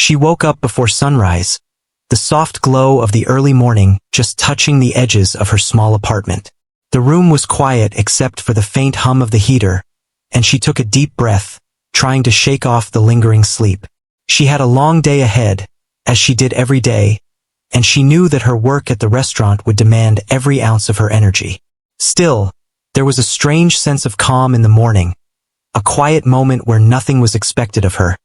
She woke up before sunrise, the soft glow of the early morning just touching the edges of her small apartment. The room was quiet except for the faint hum of the heater, and she took a deep breath, trying to shake off the lingering sleep. She had a long day ahead, as she did every day, and she knew that her work at the restaurant would demand every ounce of her energy. Still, there was a strange sense of calm in the morning, a quiet moment where nothing was expected of her,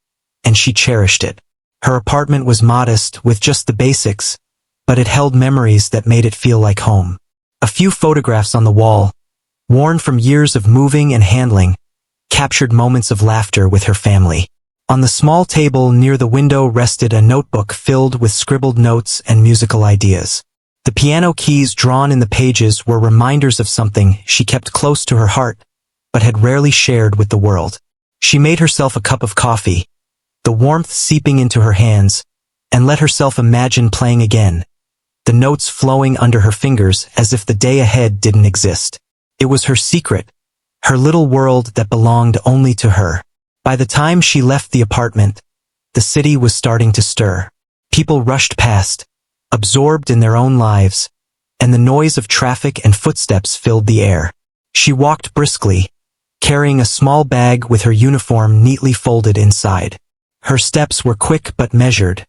and she cherished it. Her apartment was modest with just the basics, but it held memories that made it feel like home. A few photographs on the wall, worn from years of moving and handling, captured moments of laughter with her family. On the small table near the window rested a notebook filled with scribbled notes and musical ideas. The piano keys drawn in the pages were reminders of something she kept close to her heart, but had rarely shared with the world. She made herself a cup of coffee, the warmth seeping into her hands, and let herself imagine playing again, the notes flowing under her fingers as if the day ahead didn't exist. It was her secret, her little world that belonged only to her. By the time she left the apartment, the city was starting to stir. People rushed past, absorbed in their own lives, and the noise of traffic and footsteps filled the air. She walked briskly, carrying a small bag with her uniform neatly folded inside. Her steps were quick but measured,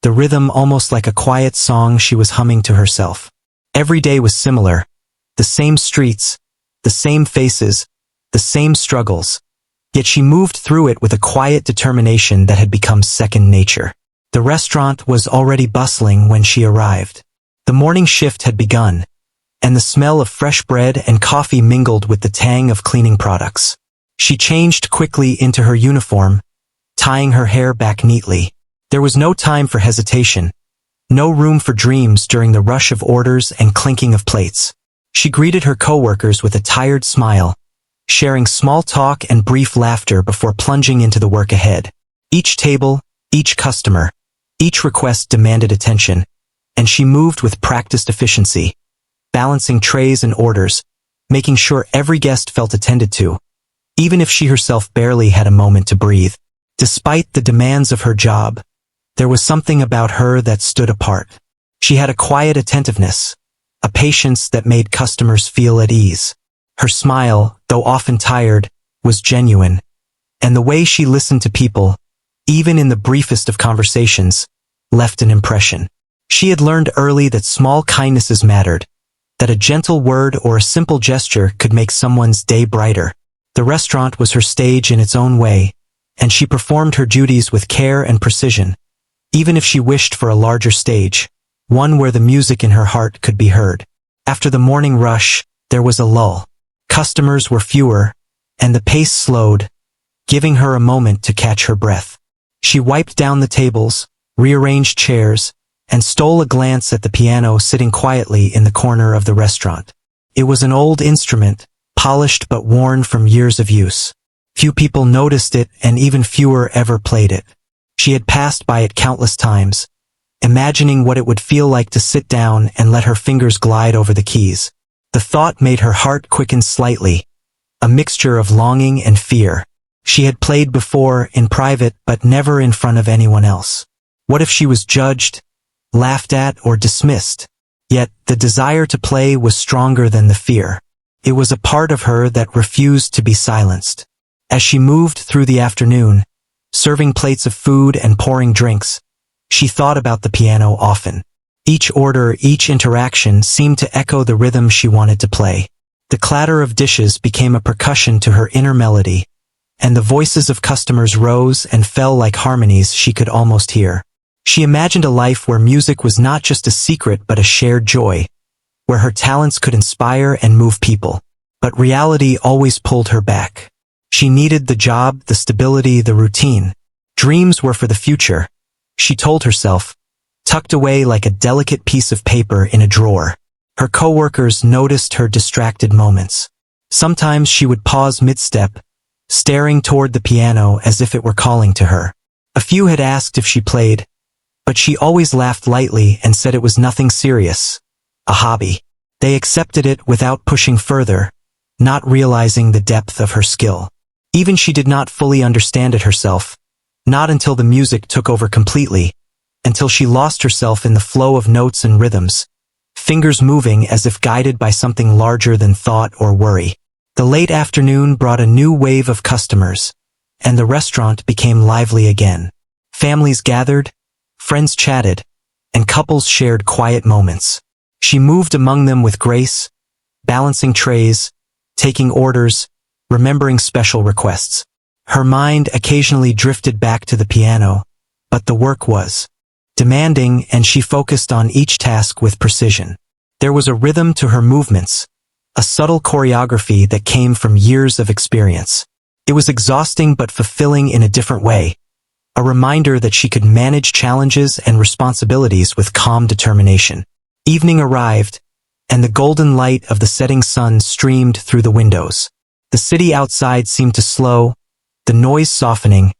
the rhythm almost like a quiet song she was humming to herself. Every day was similar, the same streets, the same faces, the same struggles, yet she moved through it with a quiet determination that had become second nature. The restaurant was already bustling when she arrived. The morning shift had begun, and the smell of fresh bread and coffee mingled with the tang of cleaning products. She changed quickly into her uniform, tying her hair back neatly. There was no time for hesitation, no room for dreams during the rush of orders and clinking of plates. She greeted her coworkers with a tired smile, sharing small talk and brief laughter before plunging into the work ahead. Each table, each customer, each request demanded attention, and she moved with practiced efficiency, balancing trays and orders, making sure every guest felt attended to, even if she herself barely had a moment to breathe. Despite the demands of her job, there was something about her that stood apart. She had a quiet attentiveness, a patience that made customers feel at ease. Her smile, though often tired, was genuine, and the way she listened to people, even in the briefest of conversations, left an impression. She had learned early that small kindnesses mattered, that a gentle word or a simple gesture could make someone's day brighter. The restaurant was her stage in its own way, and she performed her duties with care and precision, even if she wished for a larger stage, one where the music in her heart could be heard. After the morning rush, there was a lull. Customers were fewer, and the pace slowed, giving her a moment to catch her breath. She wiped down the tables, rearranged chairs, and stole a glance at the piano sitting quietly in the corner of the restaurant. It was an old instrument, polished but worn from years of use. Few people noticed it, and even fewer ever played it. She had passed by it countless times, imagining what it would feel like to sit down and let her fingers glide over the keys. The thought made her heart quicken slightly, a mixture of longing and fear. She had played before, in private, but never in front of anyone else. What if she was judged, laughed at, or dismissed? Yet, the desire to play was stronger than the fear. It was a part of her that refused to be silenced. As she moved through the afternoon, serving plates of food and pouring drinks, she thought about the piano often. Each order, each interaction seemed to echo the rhythm she wanted to play. The clatter of dishes became a percussion to her inner melody, and the voices of customers rose and fell like harmonies she could almost hear. She imagined a life where music was not just a secret but a shared joy, where her talents could inspire and move people. But reality always pulled her back. She needed the job, the stability, the routine. Dreams were for the future, she told herself, tucked away like a delicate piece of paper in a drawer. Her coworkers noticed her distracted moments. Sometimes she would pause mid-step, staring toward the piano as if it were calling to her. A few had asked if she played, but she always laughed lightly and said it was nothing serious, a hobby. They accepted it without pushing further, not realizing the depth of her skill. Even she did not fully understand it herself. Not until the music took over completely, until she lost herself in the flow of notes and rhythms, fingers moving as if guided by something larger than thought or worry. The late afternoon brought a new wave of customers, and the restaurant became lively again. Families gathered, friends chatted, and couples shared quiet moments. She moved among them with grace, balancing trays, taking orders, remembering special requests. Her mind occasionally drifted back to the piano, but the work was demanding, and she focused on each task with precision. There was a rhythm to her movements, a subtle choreography that came from years of experience. It was exhausting but fulfilling in a different way, a reminder that she could manage challenges and responsibilities with calm determination. Evening arrived, and the golden light of the setting sun streamed through the windows. The city outside seemed to slow, the noise softening,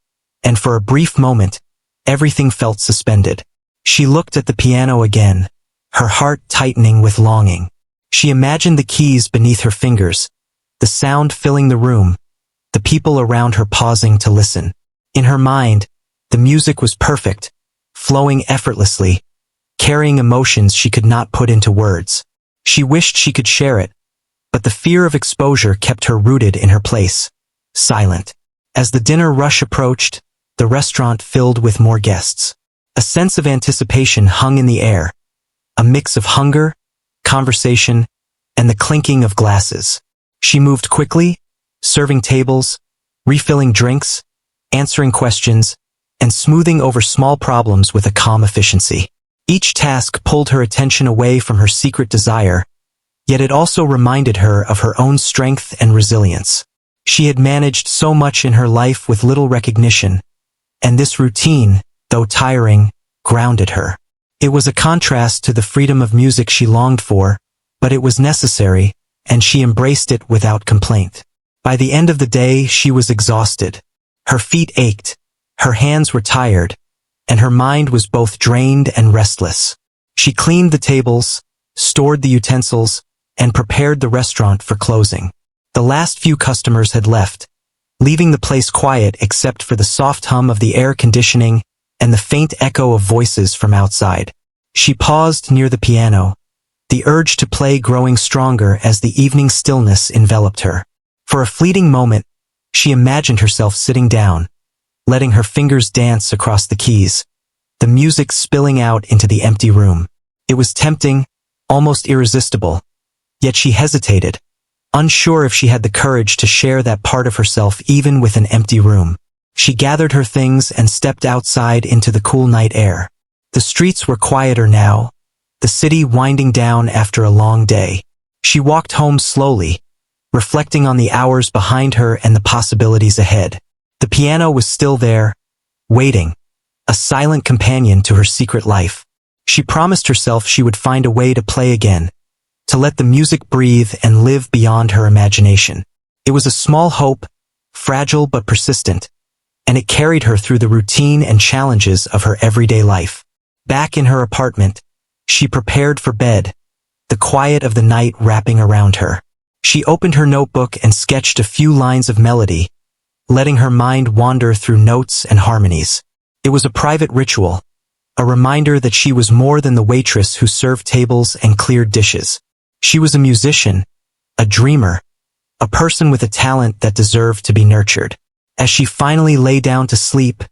and for a brief moment, everything felt suspended. She looked at the piano again, her heart tightening with longing. She imagined the keys beneath her fingers, the sound filling the room, the people around her pausing to listen. In her mind, the music was perfect, flowing effortlessly, carrying emotions she could not put into words. She wished she could share it, but the fear of exposure kept her rooted in her place, silent. As the dinner rush approached, the restaurant filled with more guests. A sense of anticipation hung in the air, a mix of hunger, conversation, and the clinking of glasses. She moved quickly, serving tables, refilling drinks, answering questions, and smoothing over small problems with a calm efficiency. Each task pulled her attention away from her secret desire, yet it also reminded her of her own strength and resilience. She had managed so much in her life with little recognition, and this routine, though tiring, grounded her. It was a contrast to the freedom of music she longed for, but it was necessary, and she embraced it without complaint. By the end of the day, she was exhausted. Her feet ached, her hands were tired, and her mind was both drained and restless. She cleaned the tables, stored the utensils, and prepared the restaurant for closing. The last few customers had left, leaving the place quiet except for the soft hum of the air conditioning and the faint echo of voices from outside. She paused near the piano, the urge to play growing stronger as the evening stillness enveloped her. For a fleeting moment, she imagined herself sitting down, letting her fingers dance across the keys, the music spilling out into the empty room. It was tempting, almost irresistible, yet she hesitated, unsure if she had the courage to share that part of herself even with an empty room. She gathered her things and stepped outside into the cool night air. The streets were quieter now, the city winding down after a long day. She walked home slowly, reflecting on the hours behind her and the possibilities ahead. The piano was still there, waiting, a silent companion to her secret life. She promised herself she would find a way to play again, to let the music breathe and live beyond her imagination. It was a small hope, fragile but persistent, and it carried her through the routine and challenges of her everyday life. Back in her apartment, she prepared for bed, the quiet of the night wrapping around her. She opened her notebook and sketched a few lines of melody, letting her mind wander through notes and harmonies. It was a private ritual, a reminder that she was more than the waitress who served tables and cleared dishes. She was a musician, a dreamer, a person with a talent that deserved to be nurtured. As she finally lay down to sleep,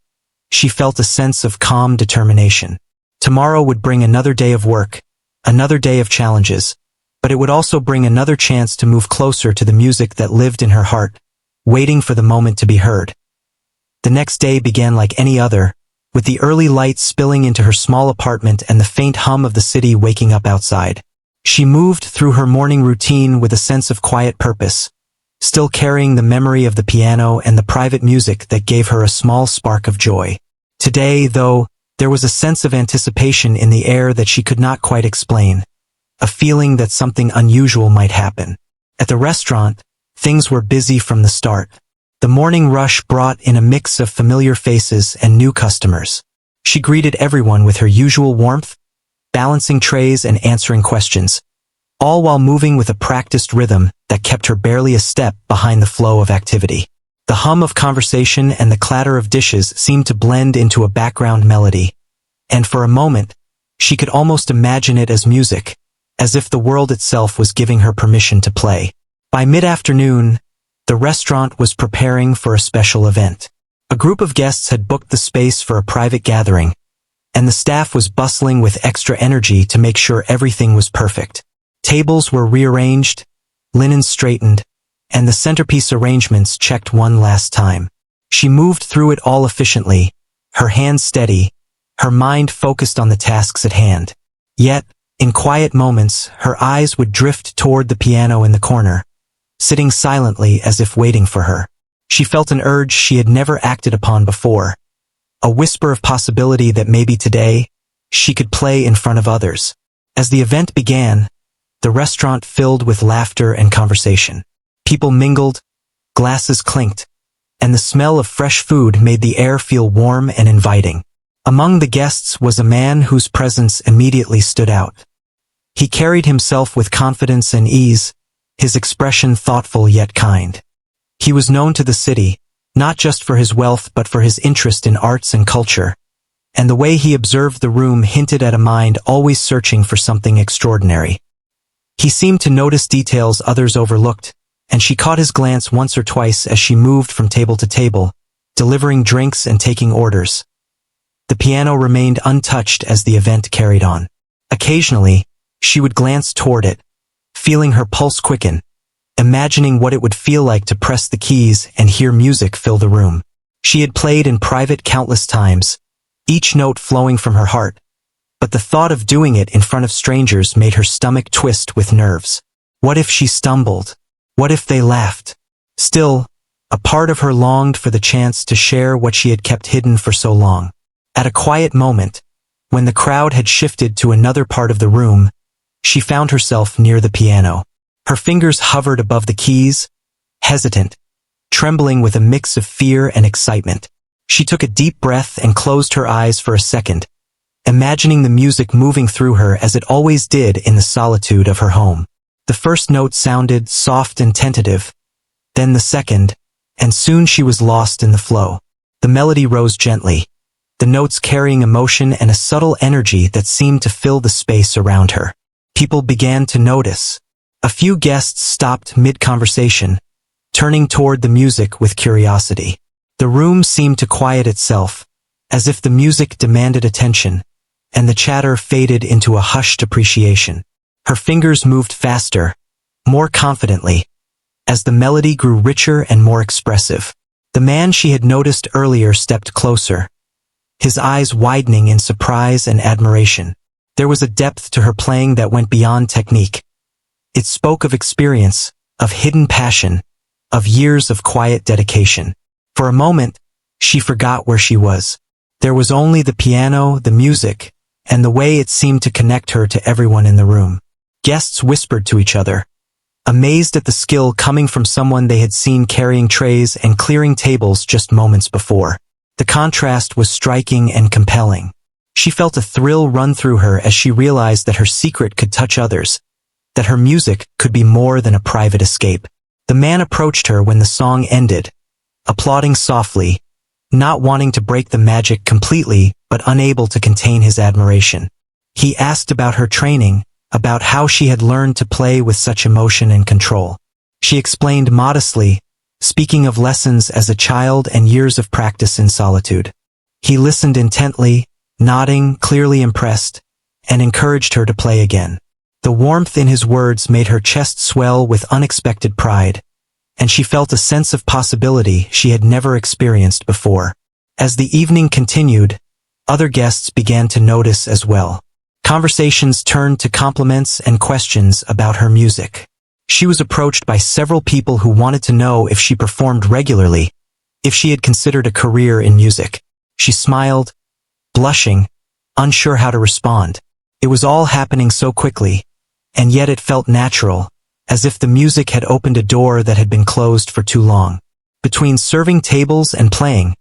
she felt a sense of calm determination. Tomorrow would bring another day of work, another day of challenges, but it would also bring another chance to move closer to the music that lived in her heart, waiting for the moment to be heard. The next day began like any other, with the early light spilling into her small apartment and the faint hum of the city waking up outside. She moved through her morning routine with a sense of quiet purpose, still carrying the memory of the piano and the private music that gave her a small spark of joy. Today, though, there was a sense of anticipation in the air that she could not quite explain, a feeling that something unusual might happen. At the restaurant, things were busy from the start. The morning rush brought in a mix of familiar faces and new customers. She greeted everyone with her usual warmth, balancing trays and answering questions, all while moving with a practiced rhythm that kept her barely a step behind the flow of activity. The hum of conversation and the clatter of dishes seemed to blend into a background melody, and for a moment, she could almost imagine it as music, as if the world itself was giving her permission to play. By mid-afternoon, the restaurant was preparing for a special event. A group of guests had booked the space for a private gathering, and the staff was bustling with extra energy to make sure everything was perfect. Tables were rearranged, linens straightened, and the centerpiece arrangements checked one last time. She moved through it all efficiently, her hands steady, her mind focused on the tasks at hand. Yet, in quiet moments, her eyes would drift toward the piano in the corner, sitting silently as if waiting for her. She felt an urge she had never acted upon before, a whisper of possibility that maybe today, she could play in front of others. As the event began, the restaurant filled with laughter and conversation. People mingled, glasses clinked, and the smell of fresh food made the air feel warm and inviting. Among the guests was a man whose presence immediately stood out. He carried himself with confidence and ease, his expression thoughtful yet kind. He was known to the city, not just for his wealth but for his interest in arts and culture, and the way he observed the room hinted at a mind always searching for something extraordinary. He seemed to notice details others overlooked, and she caught his glance once or twice as she moved from table to table, delivering drinks and taking orders. The piano remained untouched as the event carried on. Occasionally, she would glance toward it, feeling her pulse quicken, imagining what it would feel like to press the keys and hear music fill the room. She had played in private countless times, each note flowing from her heart, but the thought of doing it in front of strangers made her stomach twist with nerves. What if she stumbled? What if they laughed? Still, a part of her longed for the chance to share what she had kept hidden for so long. At a quiet moment, when the crowd had shifted to another part of the room, she found herself near the piano. Her fingers hovered above the keys, hesitant, trembling with a mix of fear and excitement. She took a deep breath and closed her eyes for a second, imagining the music moving through her as it always did in the solitude of her home. The first note sounded soft and tentative, then the second, and soon she was lost in the flow. The melody rose gently, the notes carrying emotion and a subtle energy that seemed to fill the space around her. People began to notice. A few guests stopped mid-conversation, turning toward the music with curiosity. The room seemed to quiet itself, as if the music demanded attention, and the chatter faded into a hushed appreciation. Her fingers moved faster, more confidently, as the melody grew richer and more expressive. The man she had noticed earlier stepped closer, his eyes widening in surprise and admiration. There was a depth to her playing that went beyond technique. It spoke of experience, of hidden passion, of years of quiet dedication. For a moment, she forgot where she was. There was only the piano, the music, and the way it seemed to connect her to everyone in the room. Guests whispered to each other, amazed at the skill coming from someone they had seen carrying trays and clearing tables just moments before. The contrast was striking and compelling. She felt a thrill run through her as she realized that her secret could touch others, that her music could be more than a private escape. The man approached her when the song ended, applauding softly, not wanting to break the magic completely but unable to contain his admiration. He asked about her training, about how she had learned to play with such emotion and control. She explained modestly, speaking of lessons as a child and years of practice in solitude. He listened intently, nodding, clearly impressed, and encouraged her to play again. The warmth in his words made her chest swell with unexpected pride, and she felt a sense of possibility she had never experienced before. As the evening continued, other guests began to notice as well. Conversations turned to compliments and questions about her music. She was approached by several people who wanted to know if she performed regularly, if she had considered a career in music. She smiled, blushing, unsure how to respond. It was all happening so quickly, and yet it felt natural, as if the music had opened a door that had been closed for too long. Between serving tables and playing,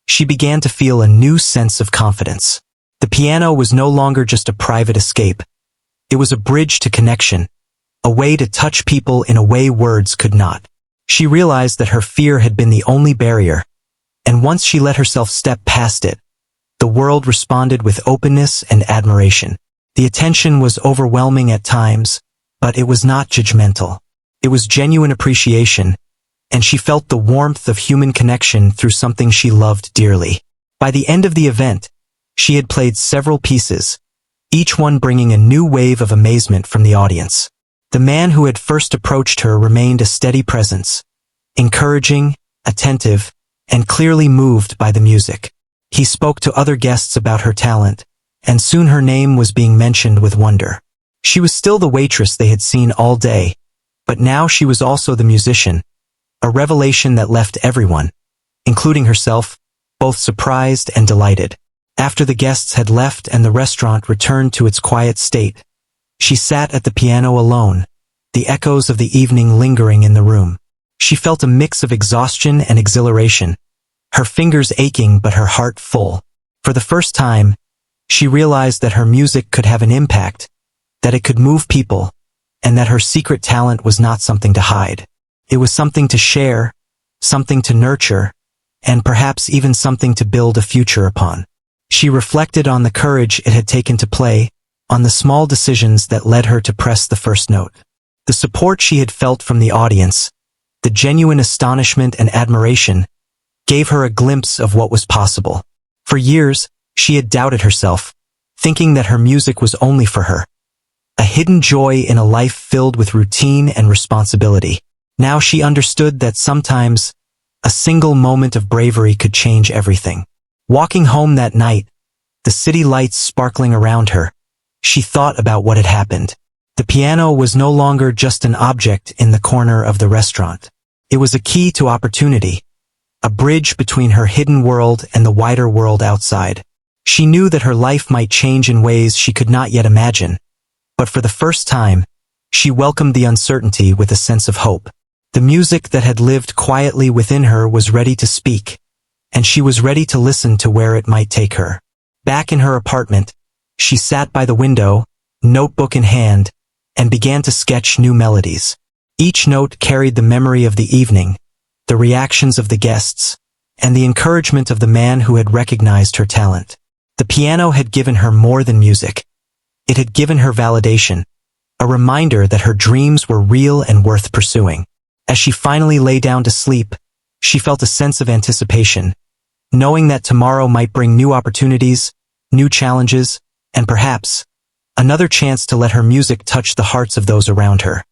she began to feel a new sense of confidence. The piano was no longer just a private escape. It was a bridge to connection, a way to touch people in a way words could not. She realized that her fear had been the only barrier, and once she let herself step past it, the world responded with openness and admiration. The attention was overwhelming at times, but it was not judgmental. It was genuine appreciation, and she felt the warmth of human connection through something she loved dearly. By the end of the event, she had played several pieces, each one bringing a new wave of amazement from the audience. The man who had first approached her remained a steady presence, encouraging, attentive, and clearly moved by the music. He spoke to other guests about her talent, and soon her name was being mentioned with wonder. She was still the waitress they had seen all day, but now she was also the musician, a revelation that left everyone, including herself, both surprised and delighted. After the guests had left and the restaurant returned to its quiet state, she sat at the piano alone, the echoes of the evening lingering in the room. She felt a mix of exhaustion and exhilaration, her fingers aching but her heart full. For the first time, she realized that her music could have an impact, that it could move people, and that her secret talent was not something to hide. It was something to share, something to nurture, and perhaps even something to build a future upon. She reflected on the courage it had taken to play, on the small decisions that led her to press the first note. The support she had felt from the audience, the genuine astonishment and admiration, gave her a glimpse of what was possible. For years, she had doubted herself, thinking that her music was only for her, a hidden joy in a life filled with routine and responsibility. Now she understood that sometimes a single moment of bravery could change everything. Walking home that night, the city lights sparkling around her, she thought about what had happened. The piano was no longer just an object in the corner of the restaurant. It was a key to opportunity, a bridge between her hidden world and the wider world outside. She knew that her life might change in ways she could not yet imagine, but for the first time, she welcomed the uncertainty with a sense of hope. The music that had lived quietly within her was ready to speak, and she was ready to listen to where it might take her. Back in her apartment, she sat by the window, notebook in hand, and began to sketch new melodies. Each note carried the memory of the evening, the reactions of the guests, and the encouragement of the man who had recognized her talent. The piano had given her more than music. It had given her validation, a reminder that her dreams were real and worth pursuing. As she finally lay down to sleep, she felt a sense of anticipation, knowing that tomorrow might bring new opportunities, new challenges, and perhaps another chance to let her music touch the hearts of those around her.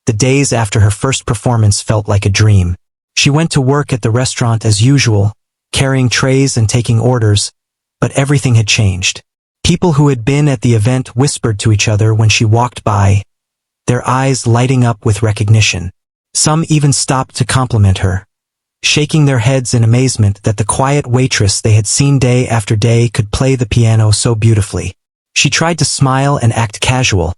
The days after her first performance felt like a dream. She went to work at the restaurant as usual, carrying trays and taking orders, but everything had changed. People who had been at the event whispered to each other when she walked by, their eyes lighting up with recognition. Some even stopped to compliment her, shaking their heads in amazement that the quiet waitress they had seen day after day could play the piano so beautifully. She tried to smile and act casual,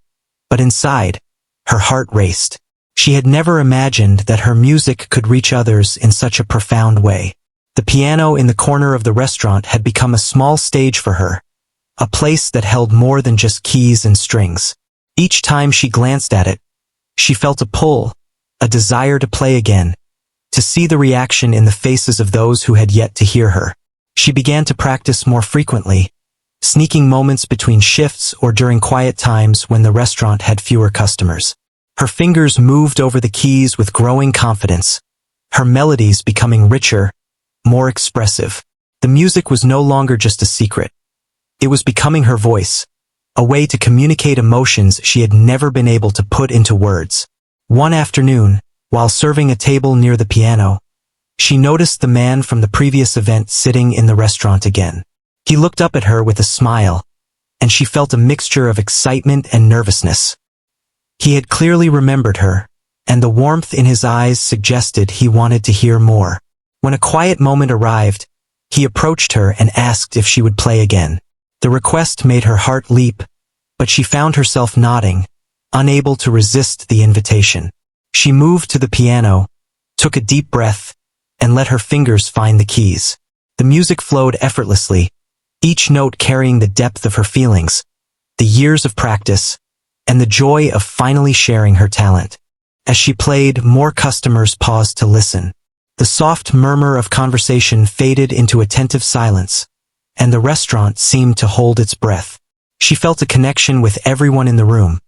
but inside, her heart raced. She had never imagined that her music could reach others in such a profound way. The piano in the corner of the restaurant had become a small stage for her, a place that held more than just keys and strings. Each time she glanced at it, she felt a pull, a desire to play again, to see the reaction in the faces of those who had yet to hear her. She began to practice more frequently, sneaking moments between shifts or during quiet times when the restaurant had fewer customers. Her fingers moved over the keys with growing confidence, her melodies becoming richer, more expressive. The music was no longer just a secret. It was becoming her voice, a way to communicate emotions she had never been able to put into words. One afternoon, while serving a table near the piano, she noticed the man from the previous event sitting in the restaurant again. He looked up at her with a smile, and she felt a mixture of excitement and nervousness. He had clearly remembered her, and the warmth in his eyes suggested he wanted to hear more. When a quiet moment arrived, he approached her and asked if she would play again. The request made her heart leap, but she found herself nodding, unable to resist the invitation. She moved to the piano, took a deep breath, and let her fingers find the keys. The music flowed effortlessly, each note carrying the depth of her feelings, the years of practice, and the joy of finally sharing her talent. As she played, more customers paused to listen. The soft murmur of conversation faded into attentive silence, and the restaurant seemed to hold its breath. She felt a connection with everyone in the room,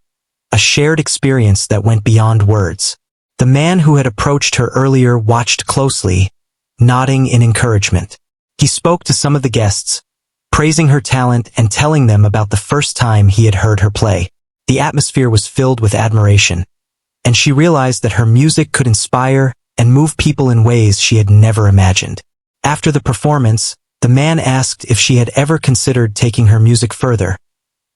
a shared experience that went beyond words. The man who had approached her earlier watched closely, nodding in encouragement. He spoke to some of the guests, praising her talent and telling them about the first time he had heard her play. The atmosphere was filled with admiration, and she realized that her music could inspire and move people in ways she had never imagined. After the performance, the man asked if she had ever considered taking her music further,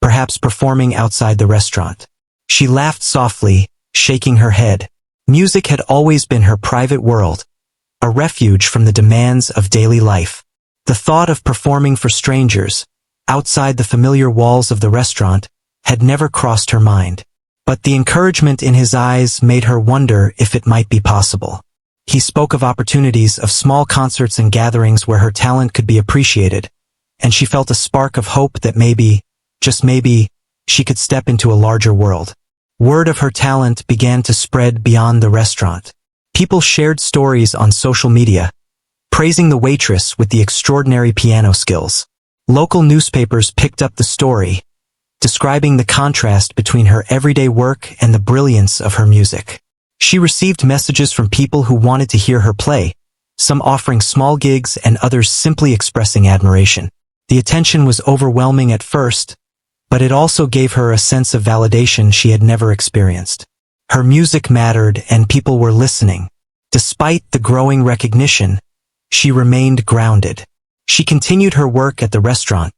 perhaps performing outside the restaurant. She laughed softly, shaking her head. Music had always been her private world, a refuge from the demands of daily life. The thought of performing for strangers, outside the familiar walls of the restaurant, had never crossed her mind. But the encouragement in his eyes made her wonder if it might be possible. He spoke of opportunities of small concerts and gatherings where her talent could be appreciated, and she felt a spark of hope that maybe, just maybe, she could step into a larger world. Word of her talent began to spread beyond the restaurant. People shared stories on social media, praising the waitress with the extraordinary piano skills. Local newspapers picked up the story, describing the contrast between her everyday work and the brilliance of her music. She received messages from people who wanted to hear her play, some offering small gigs and others simply expressing admiration. The attention was overwhelming at first, but it also gave her a sense of validation she had never experienced. Her music mattered and people were listening. Despite the growing recognition, she remained grounded. She continued her work at the restaurant,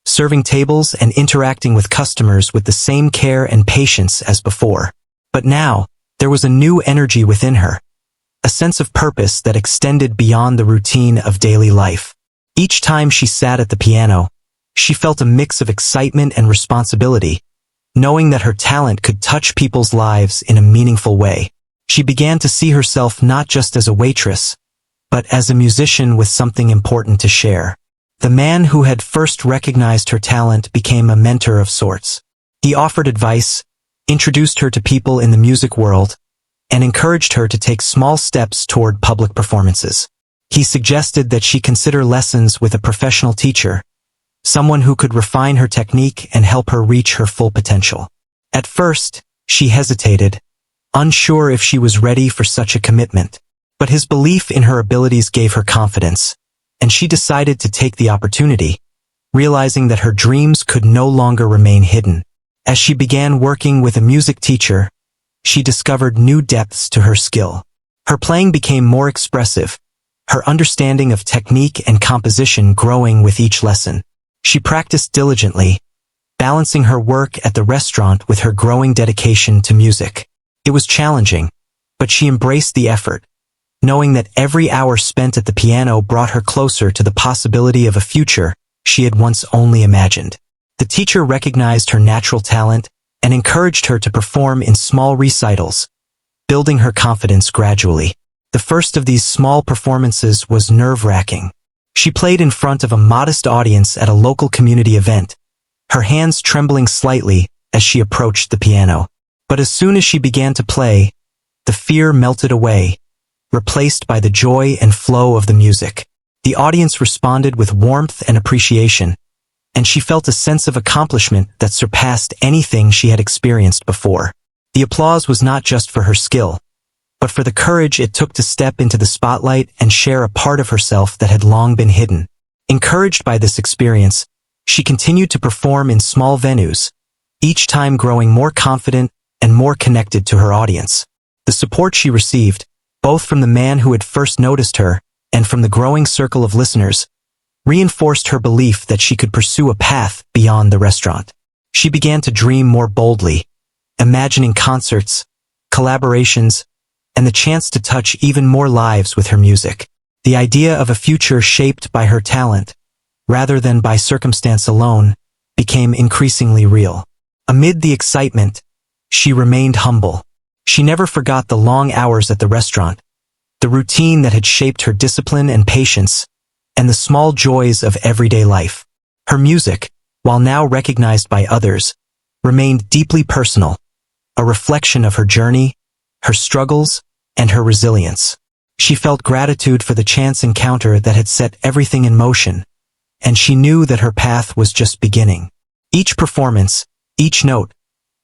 serving tables and interacting with customers with the same care and patience as before. But now, there was a new energy within her, a sense of purpose that extended beyond the routine of daily life. Each time she sat at the piano, she felt a mix of excitement and responsibility, knowing that her talent could touch people's lives in a meaningful way. She began to see herself not just as a waitress, but as a musician with something important to share. The man who had first recognized her talent became a mentor of sorts. He offered advice, introduced her to people in the music world, and encouraged her to take small steps toward public performances. He suggested that she consider lessons with a professional teacher, someone who could refine her technique and help her reach her full potential. At first, she hesitated, unsure if she was ready for such a commitment. But his belief in her abilities gave her confidence, and she decided to take the opportunity, realizing that her dreams could no longer remain hidden. As she began working with a music teacher, she discovered new depths to her skill. Her playing became more expressive, her understanding of technique and composition growing with each lesson. She practiced diligently, balancing her work at the restaurant with her growing dedication to music. It was challenging, but she embraced the effort, knowing that every hour spent at the piano brought her closer to the possibility of a future she had once only imagined. The teacher recognized her natural talent and encouraged her to perform in small recitals, building her confidence gradually. The first of these small performances was nerve-wracking. She played in front of a modest audience at a local community event, her hands trembling slightly as she approached the piano. But as soon as she began to play, the fear melted away, replaced by the joy and flow of the music. The audience responded with warmth and appreciation, and she felt a sense of accomplishment that surpassed anything she had experienced before. The applause was not just for her skill, but for the courage it took to step into the spotlight and share a part of herself that had long been hidden. Encouraged by this experience, she continued to perform in small venues, each time growing more confident and more connected to her audience. The support she received, both from the man who had first noticed her and from the growing circle of listeners, reinforced her belief that she could pursue a path beyond the restaurant. She began to dream more boldly, imagining concerts, collaborations, and the chance to touch even more lives with her music. The idea of a future shaped by her talent, rather than by circumstance alone, became increasingly real. Amid the excitement, she remained humble. She never forgot the long hours at the restaurant, the routine that had shaped her discipline and patience, and the small joys of everyday life. Her music, while now recognized by others, remained deeply personal, a reflection of her journey, her struggles, and her resilience. She felt gratitude for the chance encounter that had set everything in motion, and she knew that her path was just beginning. Each performance, each note,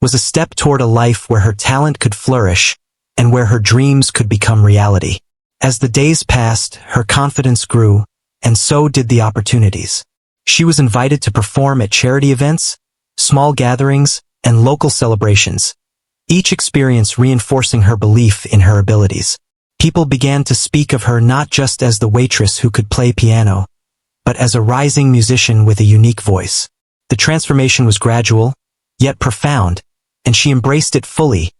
was a step toward a life where her talent could flourish and where her dreams could become reality. As the days passed, her confidence grew, and so did the opportunities. She was invited to perform at charity events, small gatherings, and local celebrations, each experience reinforcing her belief in her abilities. People began to speak of her not just as the waitress who could play piano, but as a rising musician with a unique voice. The transformation was gradual, yet profound, and she embraced it fully,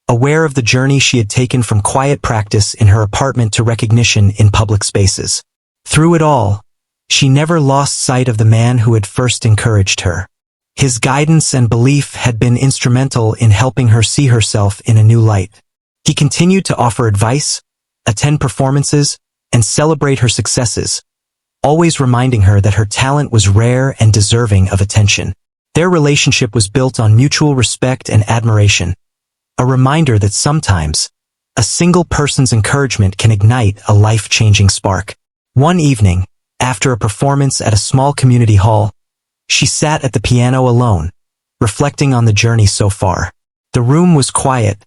aware of the journey she had taken from quiet practice in her apartment to recognition in public spaces. Through it all, she never lost sight of the man who had first encouraged her. His guidance and belief had been instrumental in helping her see herself in a new light. He continued to offer advice, attend performances, and celebrate her successes, always reminding her that her talent was rare and deserving of attention. Their relationship was built on mutual respect and admiration, a reminder that sometimes, a single person's encouragement can ignite a life-changing spark. One evening, after a performance at a small community hall, she sat at the piano alone, reflecting on the journey so far. The room was quiet,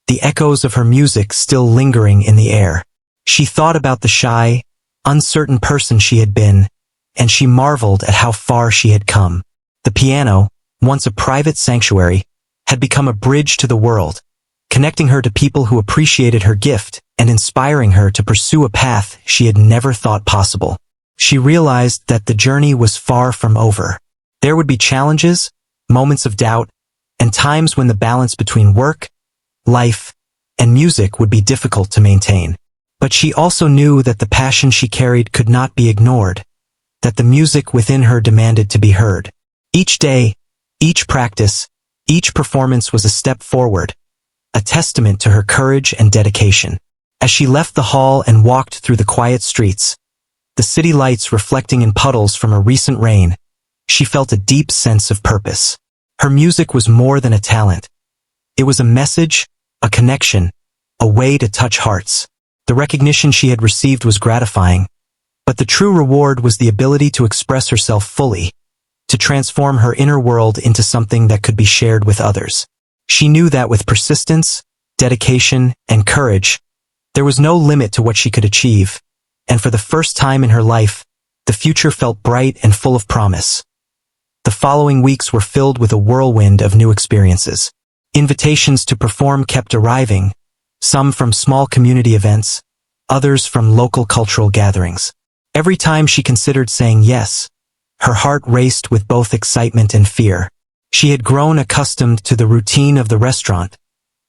the echoes of her music still lingering in the air. She thought about the shy, uncertain person she had been, and she marveled at how far she had come. The piano, once a private sanctuary, had become a bridge to the world, connecting her to people who appreciated her gift and inspiring her to pursue a path she had never thought possible. She realized that the journey was far from over. There would be challenges, moments of doubt, and times when the balance between work, life, and music would be difficult to maintain. But she also knew that the passion she carried could not be ignored, that the music within her demanded to be heard. Each day, each practice, each performance was a step forward, a testament to her courage and dedication. As she left the hall and walked through the quiet streets, the city lights reflecting in puddles from a recent rain, she felt a deep sense of purpose. Her music was more than a talent. It was a message, a connection, a way to touch hearts. The recognition she had received was gratifying, but the true reward was the ability to express herself fully, to transform her inner world into something that could be shared with others. She knew that with persistence, dedication, and courage, there was no limit to what she could achieve, and for the first time in her life, the future felt bright and full of promise. The following weeks were filled with a whirlwind of new experiences. Invitations to perform kept arriving, some from small community events, others from local cultural gatherings. Every time she considered saying yes, her heart raced with both excitement and fear. She had grown accustomed to the routine of the restaurant,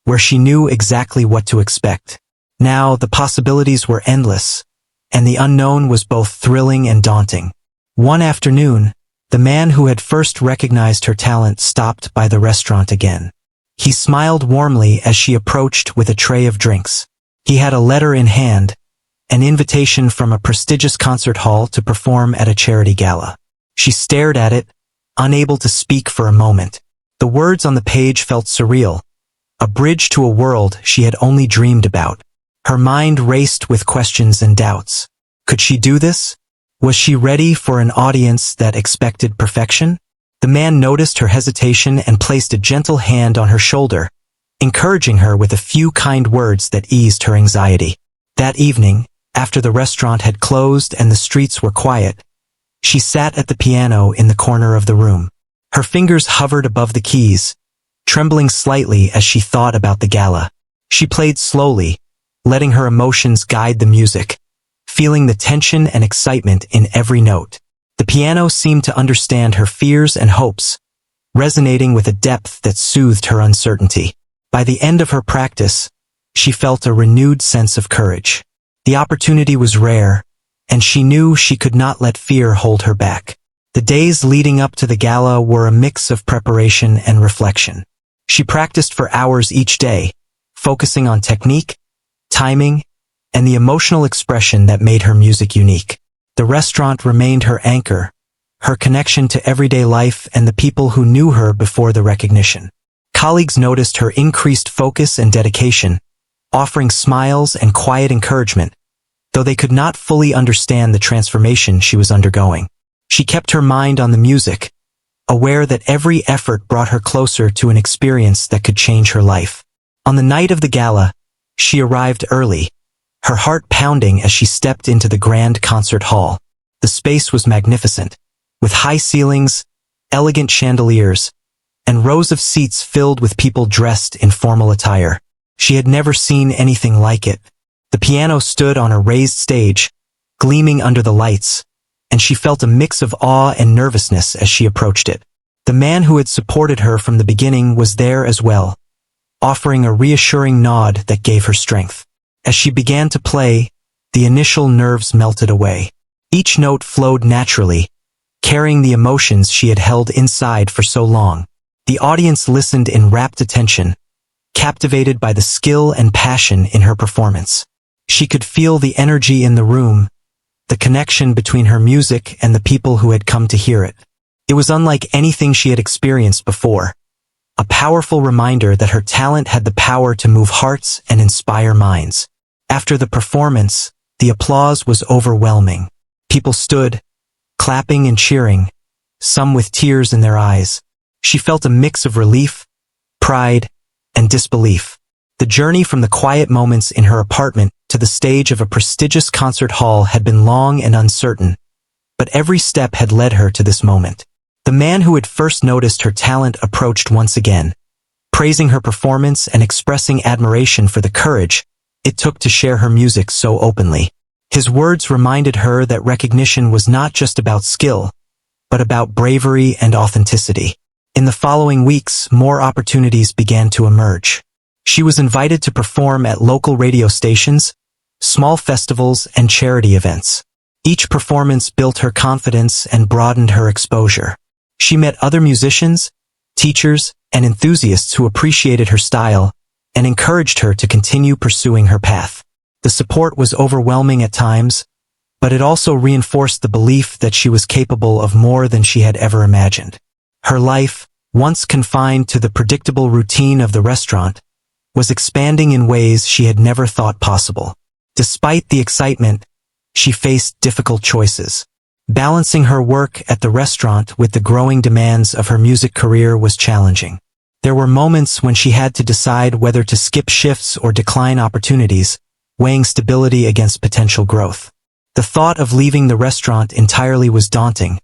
where she knew exactly what to expect. Now the possibilities were endless, and the unknown was both thrilling and daunting. One afternoon, the man who had first recognized her talent stopped by the restaurant again. He smiled warmly as she approached with a tray of drinks. He had a letter in hand, an invitation from a prestigious concert hall to perform at a charity gala. She stared at it, unable to speak for a moment. The words on the page felt surreal, a bridge to a world she had only dreamed about. Her mind raced with questions and doubts. Could she do this? Was she ready for an audience that expected perfection? The man noticed her hesitation and placed a gentle hand on her shoulder, encouraging her with a few kind words that eased her anxiety. That evening, after the restaurant had closed and the streets were quiet, she sat at the piano in the corner of the room. Her fingers hovered above the keys, trembling slightly as she thought about the gala. She played slowly, letting her emotions guide the music, feeling the tension and excitement in every note. The piano seemed to understand her fears and hopes, resonating with a depth that soothed her uncertainty. By the end of her practice, she felt a renewed sense of courage. The opportunity was rare, and she knew she could not let fear hold her back. The days leading up to the gala were a mix of preparation and reflection. She practiced for hours each day, focusing on technique, timing, and the emotional expression that made her music unique. The restaurant remained her anchor, her connection to everyday life and the people who knew her before the recognition. Colleagues noticed her increased focus and dedication, offering smiles and quiet encouragement, though they could not fully understand the transformation she was undergoing. She kept her mind on the music, aware that every effort brought her closer to an experience that could change her life. On the night of the gala, she arrived early, her heart pounding as she stepped into the grand concert hall. The space was magnificent, with high ceilings, elegant chandeliers, and rows of seats filled with people dressed in formal attire. She had never seen anything like it. The piano stood on a raised stage, gleaming under the lights, and she felt a mix of awe and nervousness as she approached it. The man who had supported her from the beginning was there as well, offering a reassuring nod that gave her strength. As she began to play, the initial nerves melted away. Each note flowed naturally, carrying the emotions she had held inside for so long. The audience listened in rapt attention, captivated by the skill and passion in her performance. She could feel the energy in the room, the connection between her music and the people who had come to hear it. It was unlike anything she had experienced before, a powerful reminder that her talent had the power to move hearts and inspire minds. After the performance, the applause was overwhelming. People stood, clapping and cheering, some with tears in their eyes. She felt a mix of relief, pride, and disbelief. The journey from the quiet moments in her apartment to the stage of a prestigious concert hall had been long and uncertain, but every step had led her to this moment. The man who had first noticed her talent approached once again, praising her performance and expressing admiration for the courage it took to share her music so openly. His words reminded her that recognition was not just about skill, but about bravery and authenticity. In the following weeks, more opportunities began to emerge. She was invited to perform at local radio stations, small festivals, and charity events. Each performance built her confidence and broadened her exposure. She met other musicians, teachers, and enthusiasts who appreciated her style and encouraged her to continue pursuing her path. The support was overwhelming at times, but it also reinforced the belief that she was capable of more than she had ever imagined. Her life, once confined to the predictable routine of the restaurant, was expanding in ways she had never thought possible. Despite the excitement, she faced difficult choices. Balancing her work at the restaurant with the growing demands of her music career was challenging. There were moments when she had to decide whether to skip shifts or decline opportunities, weighing stability against potential growth. The thought of leaving the restaurant entirely was daunting,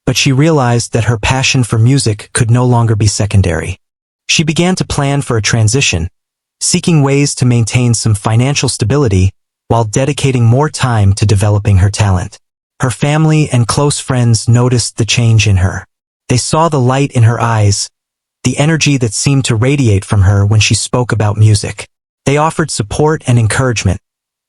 but she realized that her passion for music could no longer be secondary. She began to plan for a transition, seeking ways to maintain some financial stability while dedicating more time to developing her talent. Her family and close friends noticed the change in her. They saw the light in her eyes, the energy that seemed to radiate from her when she spoke about music. They offered support and encouragement,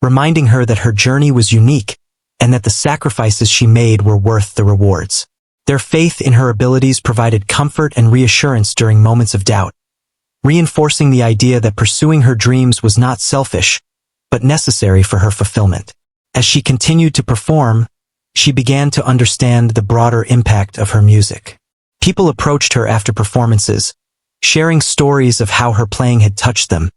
reminding her that her journey was unique and that the sacrifices she made were worth the rewards. Their faith in her abilities provided comfort and reassurance during moments of doubt, reinforcing the idea that pursuing her dreams was not selfish, but necessary for her fulfillment. As she continued to perform, she began to understand the broader impact of her music. People approached her after performances, sharing stories of how her playing had touched them,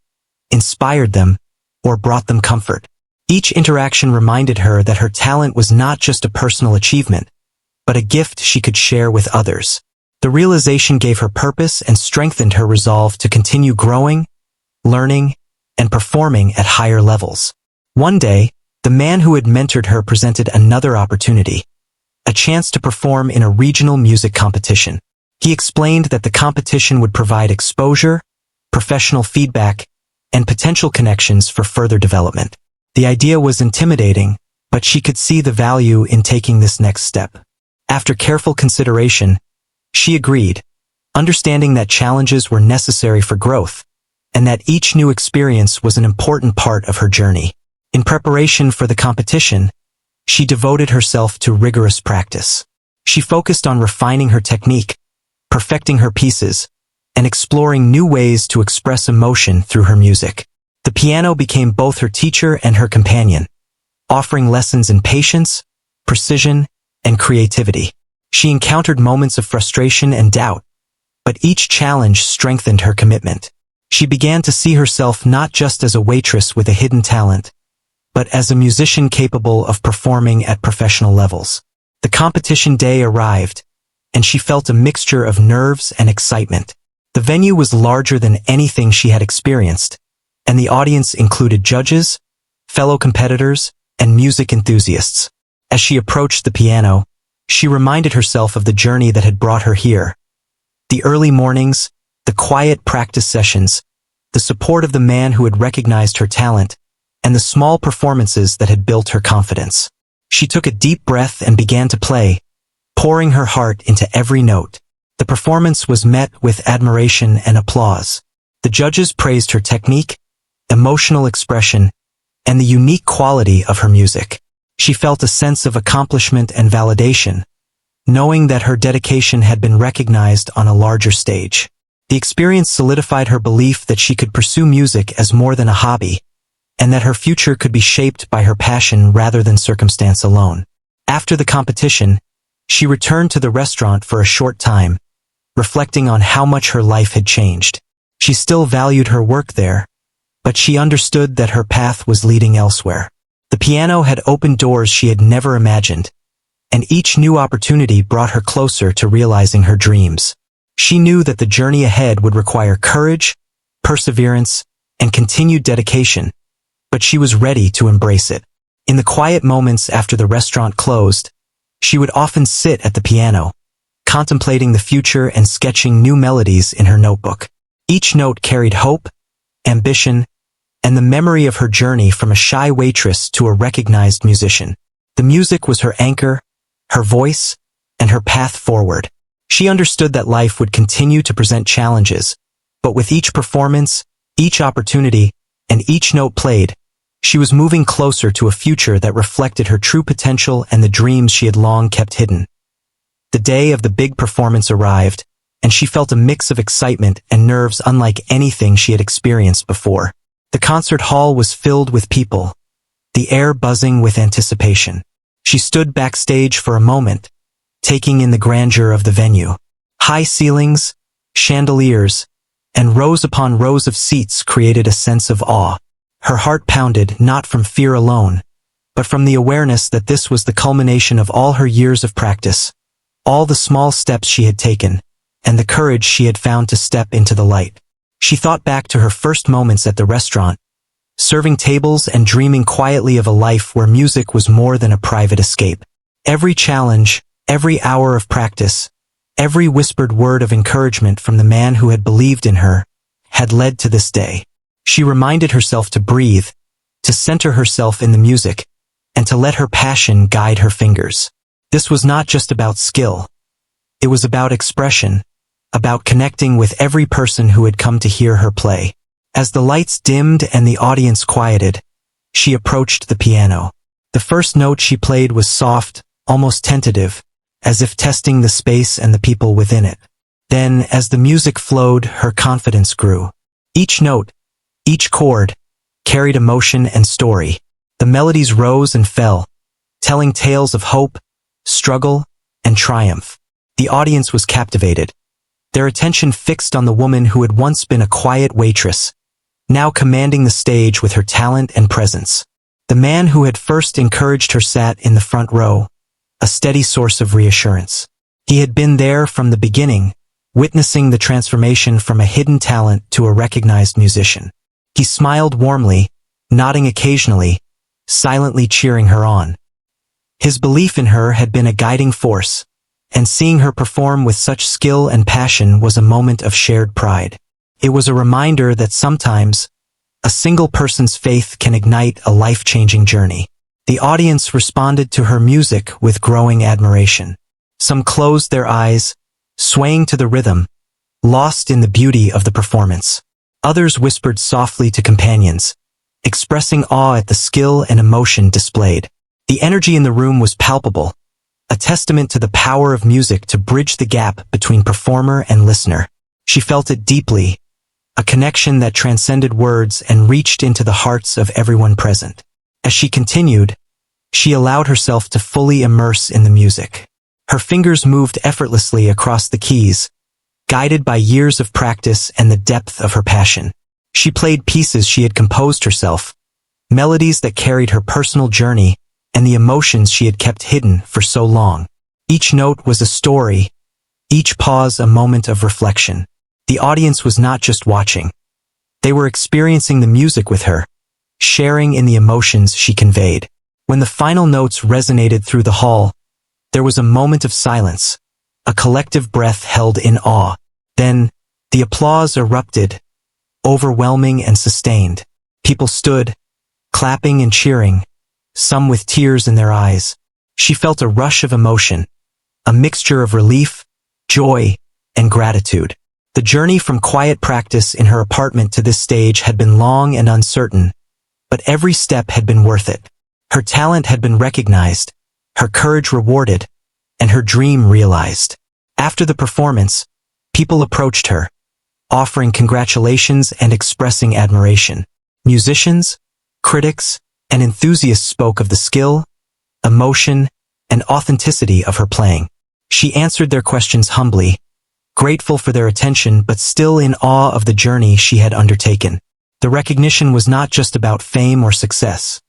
inspired them, or brought them comfort. Each interaction reminded her that her talent was not just a personal achievement, but a gift she could share with others. The realization gave her purpose and strengthened her resolve to continue growing, learning, and performing at higher levels. One day, the man who had mentored her presented another opportunity, a chance to perform in a regional music competition. He explained that the competition would provide exposure, professional feedback, and potential connections for further development. The idea was intimidating, but she could see the value in taking this next step. After careful consideration, she agreed, understanding that challenges were necessary for growth, and that each new experience was an important part of her journey. In preparation for the competition, she devoted herself to rigorous practice. She focused on refining her technique, perfecting her pieces, and exploring new ways to express emotion through her music. The piano became both her teacher and her companion, offering lessons in patience, precision, and creativity. She encountered moments of frustration and doubt, but each challenge strengthened her commitment. She began to see herself not just as a waitress with a hidden talent, but as a musician capable of performing at professional levels. The competition day arrived, and she felt a mixture of nerves and excitement. The venue was larger than anything she had experienced, and the audience included judges, fellow competitors, and music enthusiasts. As she approached the piano, she reminded herself of the journey that had brought her here. The early mornings, the quiet practice sessions, the support of the man who had recognized her talent, and the small performances that had built her confidence. She took a deep breath and began to play, pouring her heart into every note. The performance was met with admiration and applause. The judges praised her technique, emotional expression, and the unique quality of her music. She felt a sense of accomplishment and validation, knowing that her dedication had been recognized on a larger stage. The experience solidified her belief that she could pursue music as more than a hobby, and that her future could be shaped by her passion rather than circumstance alone. After the competition, she returned to the restaurant for a short time, reflecting on how much her life had changed. She still valued her work there, but she understood that her path was leading elsewhere. The piano had opened doors she had never imagined, and each new opportunity brought her closer to realizing her dreams. She knew that the journey ahead would require courage, perseverance, and continued dedication, but she was ready to embrace it. In the quiet moments after the restaurant closed, she would often sit at the piano, contemplating the future and sketching new melodies in her notebook. Each note carried hope, ambition, and the memory of her journey from a shy waitress to a recognized musician. The music was her anchor, her voice, and her path forward. She understood that life would continue to present challenges, but with each performance, each opportunity, and each note played, she was moving closer to a future that reflected her true potential and the dreams she had long kept hidden. The day of the big performance arrived, and she felt a mix of excitement and nerves unlike anything she had experienced before. The concert hall was filled with people, the air buzzing with anticipation. She stood backstage for a moment, taking in the grandeur of the venue. High ceilings, chandeliers, and rows upon rows of seats created a sense of awe. Her heart pounded not from fear alone, but from the awareness that this was the culmination of all her years of practice, all the small steps she had taken, and the courage she had found to step into the light. She thought back to her first moments at the restaurant, serving tables and dreaming quietly of a life where music was more than a private escape. Every challenge, every hour of practice, every whispered word of encouragement from the man who had believed in her, had led to this day. She reminded herself to breathe, to center herself in the music, and to let her passion guide her fingers. This was not just about skill. It was about expression, about connecting with every person who had come to hear her play. As the lights dimmed and the audience quieted, she approached the piano. The first note she played was soft, almost tentative, as if testing the space and the people within it. Then, as the music flowed, her confidence grew. Each note, each chord, carried emotion and story. The melodies rose and fell, telling tales of hope, struggle, and triumph. The audience was captivated, their attention fixed on the woman who had once been a quiet waitress, now commanding the stage with her talent and presence. The man who had first encouraged her sat in the front row, a steady source of reassurance. He had been there from the beginning, witnessing the transformation from a hidden talent to a recognized musician. He smiled warmly, nodding occasionally, silently cheering her on. His belief in her had been a guiding force, and seeing her perform with such skill and passion was a moment of shared pride. It was a reminder that sometimes, a single person's faith can ignite a life-changing journey. The audience responded to her music with growing admiration. Some closed their eyes, swaying to the rhythm, lost in the beauty of the performance. Others whispered softly to companions, expressing awe at the skill and emotion displayed. The energy in the room was palpable, a testament to the power of music to bridge the gap between performer and listener. She felt it deeply, a connection that transcended words and reached into the hearts of everyone present. As she continued, she allowed herself to fully immerse in the music. Her fingers moved effortlessly across the keys, guided by years of practice and the depth of her passion. She played pieces she had composed herself, melodies that carried her personal journey and the emotions she had kept hidden for so long. Each note was a story, each pause a moment of reflection. The audience was not just watching. They were experiencing the music with her, sharing in the emotions she conveyed. When the final notes resonated through the hall, there was a moment of silence, a collective breath held in awe. Then, the applause erupted, overwhelming and sustained. People stood, clapping and cheering, some with tears in their eyes. She felt a rush of emotion, a mixture of relief, joy, and gratitude. The journey from quiet practice in her apartment to this stage had been long and uncertain, but every step had been worth it. Her talent had been recognized, her courage rewarded, and her dream realized. After the performance, people approached her, offering congratulations and expressing admiration. Musicians, critics, and enthusiasts spoke of the skill, emotion, and authenticity of her playing. She answered their questions humbly, grateful for their attention but still in awe of the journey she had undertaken. The recognition was not just about fame or success.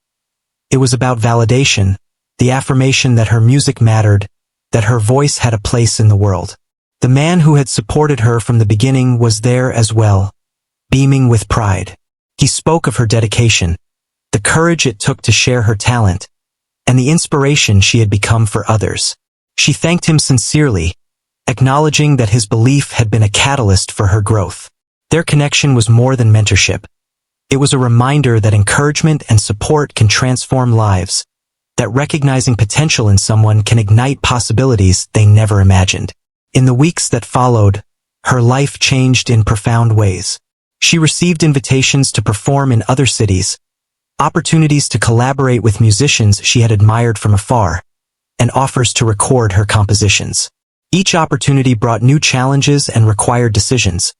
It was about validation, the affirmation that her music mattered, that her voice had a place in the world. The man who had supported her from the beginning was there as well, beaming with pride. He spoke of her dedication, the courage it took to share her talent, and the inspiration she had become for others. She thanked him sincerely, acknowledging that his belief had been a catalyst for her growth. Their connection was more than mentorship. It was a reminder that encouragement and support can transform lives, that recognizing potential in someone can ignite possibilities they never imagined. In the weeks that followed, her life changed in profound ways. She received invitations to perform in other cities, opportunities to collaborate with musicians she had admired from afar, and offers to record her compositions. Each opportunity brought new challenges and required decisions,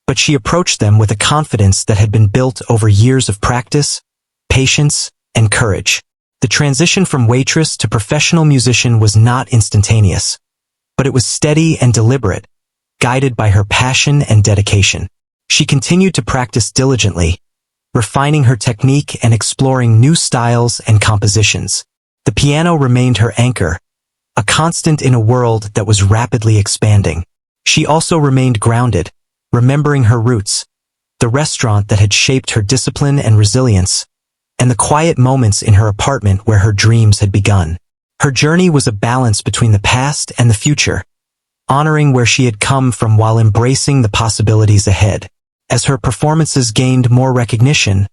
but she approached them with a confidence that had been built over years of practice, patience, and courage. The transition from waitress to professional musician was not instantaneous, but it was steady and deliberate, guided by her passion and dedication. She continued to practice diligently, refining her technique and exploring new styles and compositions. The piano remained her anchor, a constant in a world that was rapidly expanding. She also remained grounded, remembering her roots, the restaurant that had shaped her discipline and resilience, and the quiet moments in her apartment where her dreams had begun. Her journey was a balance between the past and the future, honoring where she had come from while embracing the possibilities ahead. As her performances gained more recognition,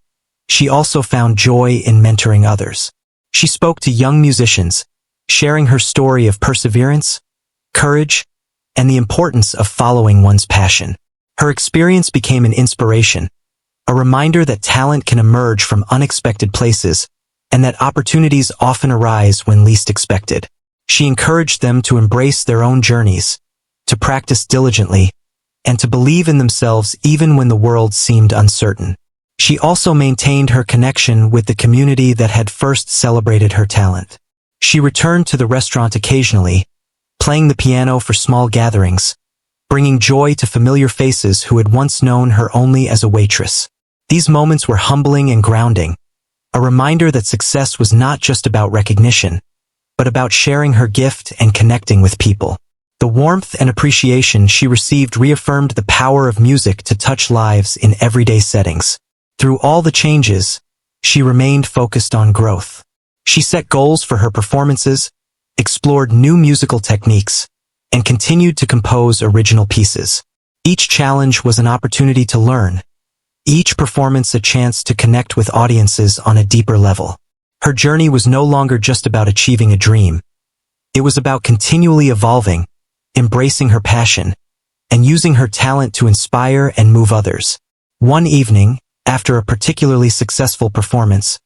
she also found joy in mentoring others. She spoke to young musicians, sharing her story of perseverance, courage, and the importance of following one's passion. Her experience became an inspiration, a reminder that talent can emerge from unexpected places and that opportunities often arise when least expected. She encouraged them to embrace their own journeys, to practice diligently, and to believe in themselves even when the world seemed uncertain. She also maintained her connection with the community that had first celebrated her talent. She returned to the restaurant occasionally, playing the piano for small gatherings, bringing joy to familiar faces who had once known her only as a waitress. These moments were humbling and grounding, a reminder that success was not just about recognition, but about sharing her gift and connecting with people. The warmth and appreciation she received reaffirmed the power of music to touch lives in everyday settings. Through all the changes, she remained focused on growth. She set goals for her performances, explored new musical techniques, and continued to compose original pieces. Each challenge was an opportunity to learn, each performance a chance to connect with audiences on a deeper level. Her journey was no longer just about achieving a dream. It was about continually evolving, embracing her passion, and using her talent to inspire and move others. One evening, after a particularly successful performance,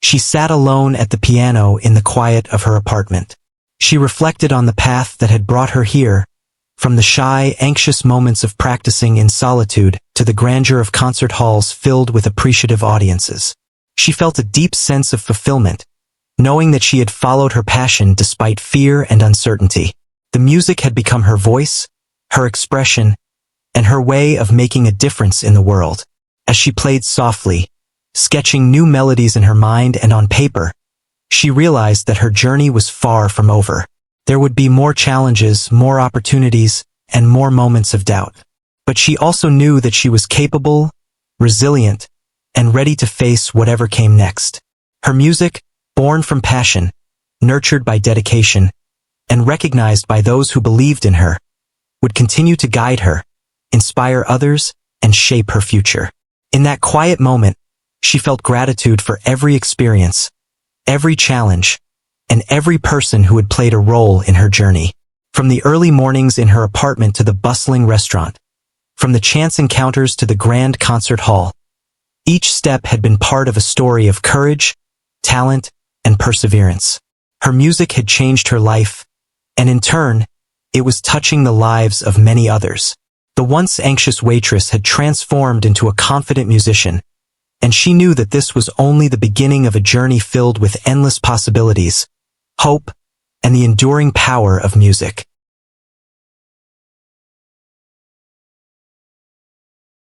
she sat alone at the piano in the quiet of her apartment. She reflected on the path that had brought her here, from the shy, anxious moments of practicing in solitude to the grandeur of concert halls filled with appreciative audiences. She felt a deep sense of fulfillment, knowing that she had followed her passion despite fear and uncertainty. The music had become her voice, her expression, and her way of making a difference in the world. As she played softly, sketching new melodies in her mind and on paper, she realized that her journey was far from over. There would be more challenges, more opportunities, and more moments of doubt. But she also knew that she was capable, resilient, and ready to face whatever came next. Her music, born from passion, nurtured by dedication, and recognized by those who believed in her, would continue to guide her, inspire others, and shape her future. In that quiet moment, she felt gratitude for every experience, every challenge, and every person who had played a role in her journey. From the early mornings in her apartment to the bustling restaurant, from the chance encounters to the grand concert hall, each step had been part of a story of courage, talent, and perseverance. Her music had changed her life, and in turn, it was touching the lives of many others. The once anxious waitress had transformed into a confident musician, and she knew that this was only the beginning of a journey filled with endless possibilities, hope, and the enduring power of music.